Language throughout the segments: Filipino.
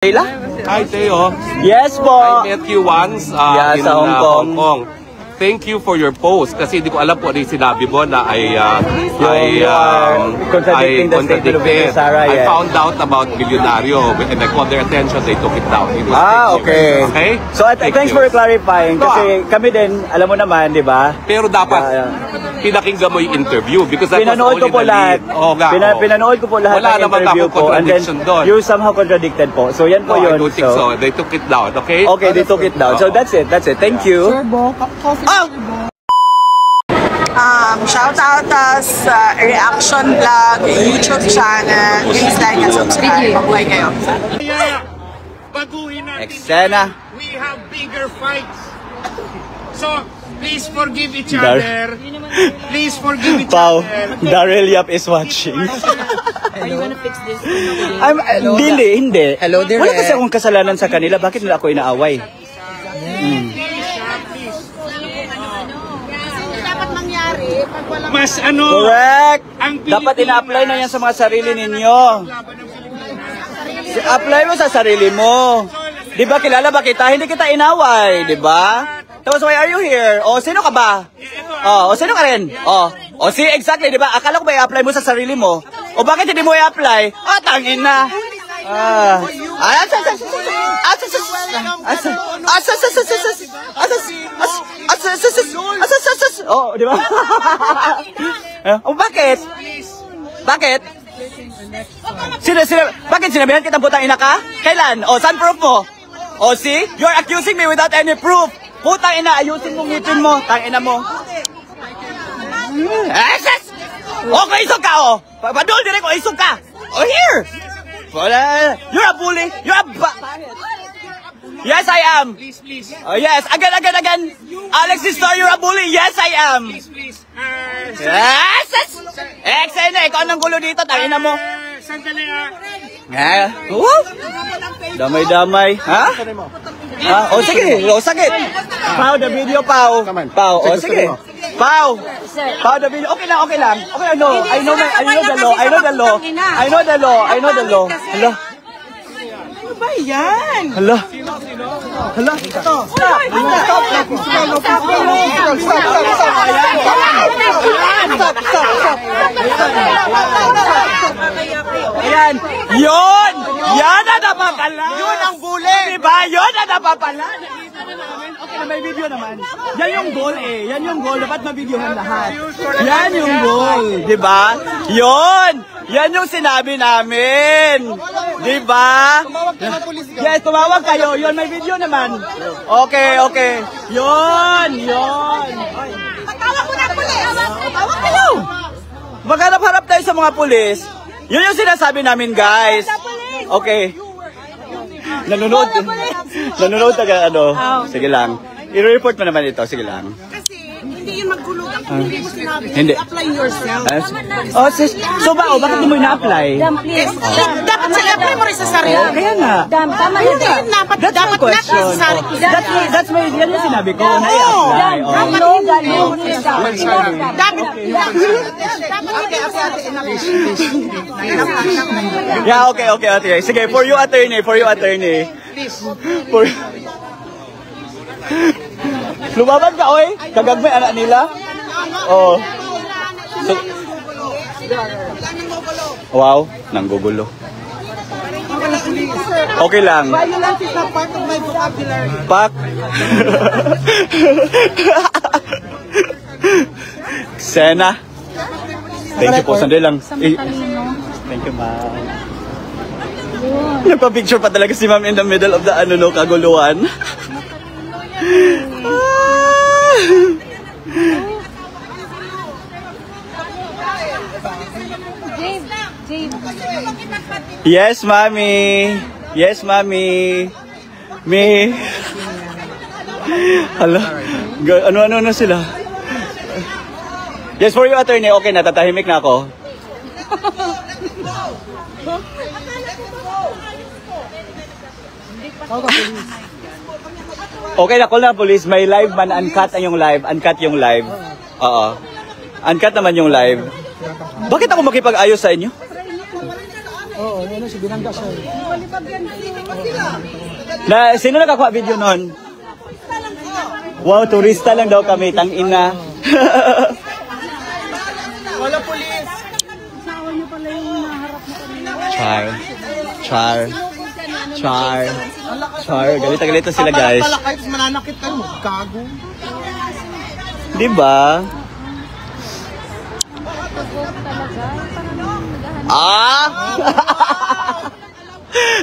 Leila? Hi, Teo. Yes po. I met you once in sa Hong Kong. Thank you for your post kasi hindi ko alam po ano yung sinabi mo na contradicting the statement of Mr. Sara. I found out about Milyonaryo and I called their attention. They took it down. It was okay. Okay? So thanks for clarifying kasi kami din, alam mo naman, di ba? Pero dapat pinakinggan mo yung interview because that pinanood was ko po only lahat. Pinanood ko po lahat ng interview po and then you somehow contradicted po. So yan po yun. I don't think so. They took it down. Okay? Okay, they took it down. So that's it. Thank you. Shout out us Reaction Vlog YouTube channel. Please like and subscribe. Mabuhay kayo. Baguhin natin. Eksena. We have bigger fights. So, please forgive each other. Please forgive each Pao, other. Daryl Yap is watching. Are you gonna fix this? Hindi. Hello, dear. Wala kasi akong kasalanan sa kanila. Bakit nila ako inaaway? Mas Correct! Dapat ina-apply na yan sa mga sarili ninyo. Apply mo sa sarili mo. Di ba kilala ba kita? Hindi kita inaway, di ba? Tapos why are you here? O sino ka ba? O sino ka rin? O see exactly, di ba? Akala ko ba i-apply mo sa sarili mo? O bakit hindi mo i-apply? Tangin na. Oh, di ba? Oh, bakit? Bakit? Bakit sinabihan kitang putang ina ka? Kailan? Oh, saan proof mo? Oh, see? You're accusing me without any proof. Putang ina, ayusin mo ngipin mo. Tangina mo. Oh, kung isog ka, oh. Padul dire ko, isog ka. Oh, here. You're a bully. You're a Yes, I am. please. Oh, yes. Again. Alexis Star, you're a bully. Yes, I am. Please. Yes! Eksena, ikaw ang gulo dito. Tangina mo. Sandali Damay-damay. Ha? O sige. O sakit. Pao, the video, Pao. Pao, o sige. Pao, the video. Okay lang. No. I know the law. Hello. Ano ba yan? Hello. Ayan. Yun! Yan na napapalan! Yun ang bully! Diba? Yun na napapalan! Okay, may video naman. Yan yung goal eh. Yan yung goal. Dapat mabidyohan lahat. Yan yung goal. Diba? Yun! Yan yung sinabi namin. Diba? Yes, tumawag kayo. Yun, may video naman. Okay. Yun. Patawag mo na pulis! Tawag kayo! Magharap-harap tayo sa mga pulis. Yun yung sinasabi namin, guys. Okay. Nanonood taga Sige lang. I-report mo naman ito. Sige lang. Kasi hindi yun maggulo. Hindi mo sinabi. Hindi. Apply yourself. Sis. So bakit mo ina-apply? Dapat apply mo rin sa sarili. Kaya nga. Tama na Hindi, yun. dapat That's my question. That's my, yan yung sinabi ko. Na-i-apply. Yeah, okay. Sige, for you attorney. Lumaban ka, oy. Kagagmay anak nila. Oh. Wow, nanggugulo. Okay lang. Violence is not part of my vocabulary. Pak. Sena. Thank you po. Sandali lang. Thank you, ma'am. Nagpa-picture pa talaga si ma'am in the middle of the kaguluhan. Yes, mommy. Me. Hala. Ano na sila? Yes, for you, attorney. Okay na, tatahimik na ako. Okay na, call na police. May live man, uncut yung live. Oo. Uncut naman yung live. Bakit ako makipag-ayos sa inyo? Oo, ano siya, binangga siya. Sino nakakuha video nun? Wow, turista lang daw kami, tangina. Wala pulis. Char. Galita sila, guys. Kahit mananakit kayo, gago. Diba?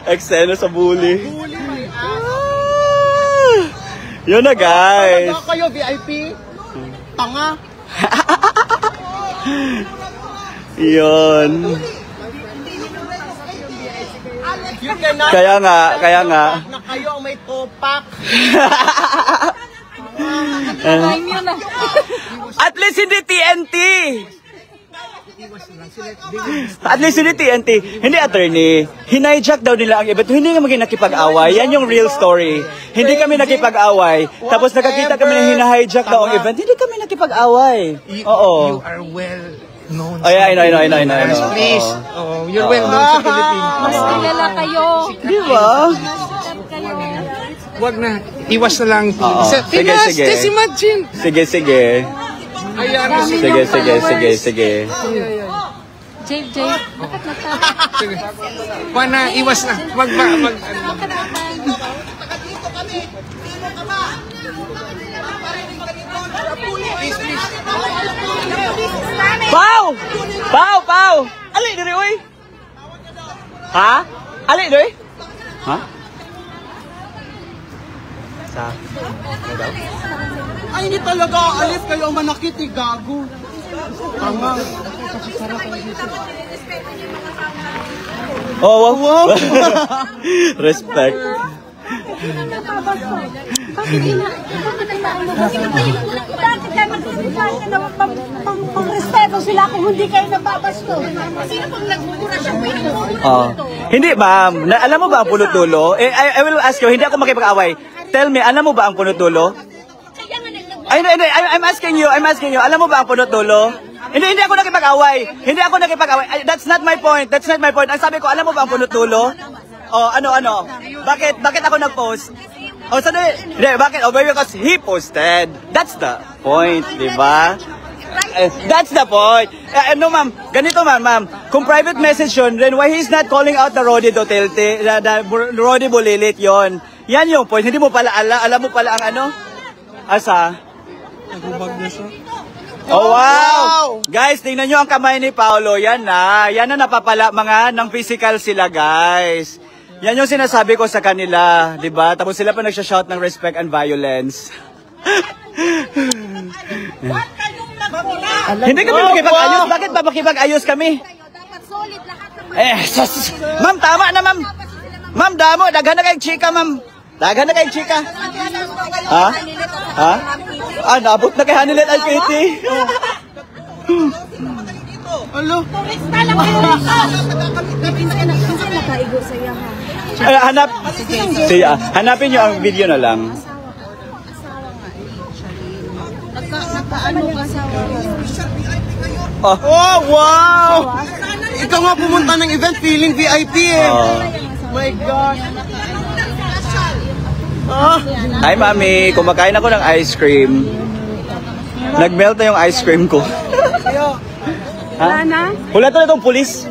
Eksena sa bully. Yun na, guys. Ano kayo, VIP? Tanga. Yun. Kaya nga. Na kayo ang may topak. At least hindi TNT. At least hindi TNT. Hindi attorney. Hinijack daw nila ang event. Hindi naman nakipag-away. Yan yung real story. Hindi kami nakipag-away. Tapos nakakita kami na hinahijack daw ang event. Hindi kami nakipag-away. Oo. You are well known. Oh, yeah, I know. Please. Oh, you're well known sa Philippines. Mas kilala kayo. Di ba? Wag na. Iwas na lang. Oo. Sige. Just imagine. Sige. Ayan. Sige. Jay, bakit nagtatawa? Sige. Wag na. Iwas na. Wag ba? Pau! Ali diri oy. Ha? Ali diri? Ha? Sa. Ay, hindi talaga alis kayo ang manakit, gago. Tama. Oh, wow. Respect. Bakit kayo magsasabi na pang-respeto sila kung hindi kayo nababasto? Sino pang nagmumura siya? Hindi, ma'am. Alam mo ba ang punot dulo? I will ask you, hindi ako makipag-away. Tell me, alam mo ba ang punot dulo? I'm asking you. Alam mo ba ang punot dulo? Hindi ako nakipag-away. That's not my point. Ang sabi ko, alam mo ba ang punot dulo? Oh, ano? Bakit ako nag-post? Oh, hindi, bakit? Oh, because he posted. That's the point, di ba? That's the point. No, ma'am. Ganito, ma'am. Kung private message yun, then why he's not calling out the Rodi Duterte, the Rodi Bulilit yon? Yan yung point. Hindi mo pala alam mo pala ang ano? Asa? Nagubag na siya. Oh, wow! Guys, tingnan nyo ang kamay ni Paolo. Yan na napapala mga ng physical sila, guys. Yan yung sinasabi ko sa kanila, di ba? Tapos sila pa nagsha-shout ng respect and violence. Hindi kami makipag-ayos. Bakit ba makipag-ayos kami? Ma'am, tama na, ma'am. Ma'am, damo. Daghan na kayong chika, ma'am. Ha? Nabot na kay Hanilet al Kitty. Alo? Turista lang kayo dito. Nakaigo sa'yo, ha? Hanapin nyo ang video na lang. Nagkaano ka sa Oh, wow! Ikaw nga pumunta ng event feeling VIP eh. My gosh. Hi, mami. Kumakain ako ng ice cream. Nagmelt na yung ice cream ko. Wala na? Hula to na itong pulis.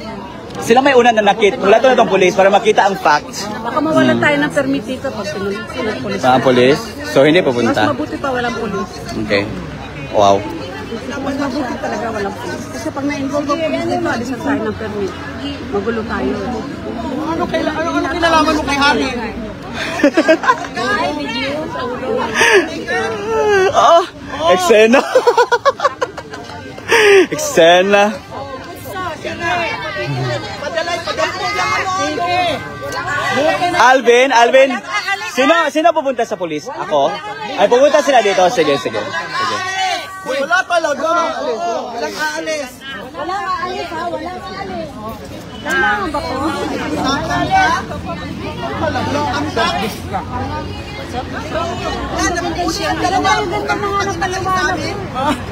Sila may una nanakit. Hula to na itong pulis para makita ang facts. Baka mawalan tayo ng permit dito pag sinunod polis. Pulis? So, hindi Mas pupunta. mabuti pa walang polis. Okay. Wow. Mas mabuti talaga walang polis. Kasi pag na-involve ang polis dito, alisan tayo ng permit. Magulo tayo. Ano kinalaman mo kay Harry? Oh, eksena. Eksena. Alvin. Sino pupunta sa pulis? Ako? Ay, pupunta sila dito. Sige. Wala talaga. Walang aalis. Walang aalis, ha? Walang aalis. Kailangan ba ko? Dalawa yung ganda mga napaliwanag.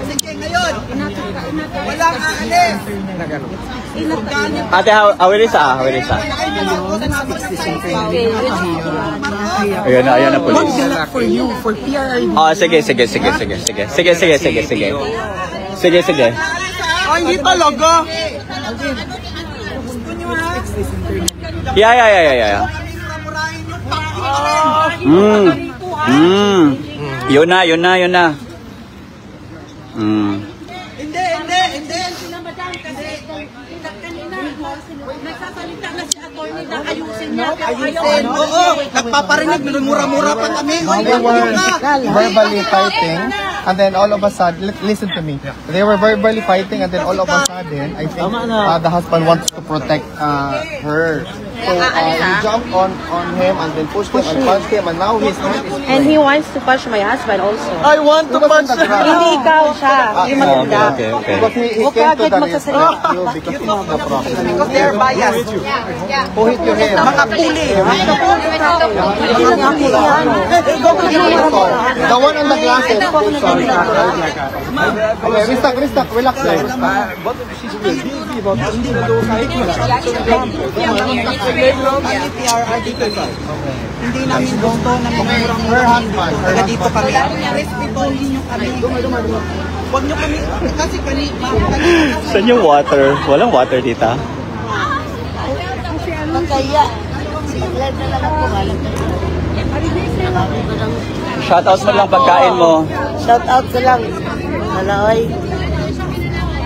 Sige, ngayon. Walang aalis. Ate, hawilisa. Ayan na police. For you, for PRRD. Oh, sige. Sige. Oh, hindi talaga. Yeah. Yun na. Hindi. Sila madam kasi kanina nagsasalita na si attorney na ayusin niya. Ayusin. Oo, nagpaparinig. Mura-mura pa kami. They were verbally fighting, and then all of a sudden, listen to me. They were verbally fighting, and then all of a sudden, I think the husband wants to protect her. So he jumped on him and then pushed him and punched him, and now his hand is. And he wants to punch my husband also. I want to punch him. Hindi ikaw siya. Yung maganda. Okay. Because he came to the rescue because he knows the problem. Because they're biased. Who hit you here? Mga puli. The one on the glasses. Sorry. Okay, restock, relax lang. Hindi namin gusto na mamurang Her husband. taga dito kami. Respectful ninyo kami. Huwag nyo kami. Kasi kanina. Saan yung water? Walang water dito. Kaya, live na lang ako. Shoutout mo lang pagkain mo. Shout out ko lang. Malay.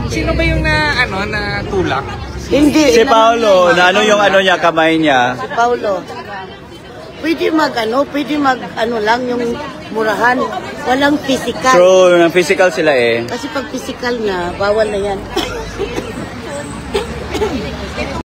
Sino ba yung na tulak? Hindi. Si Paolo, na ano yung ano niya, kamay niya. Si Paulo. Pwede mag lang yung murahan. Walang physical. True, ng physical sila eh. Kasi pag physical na, bawal na yan.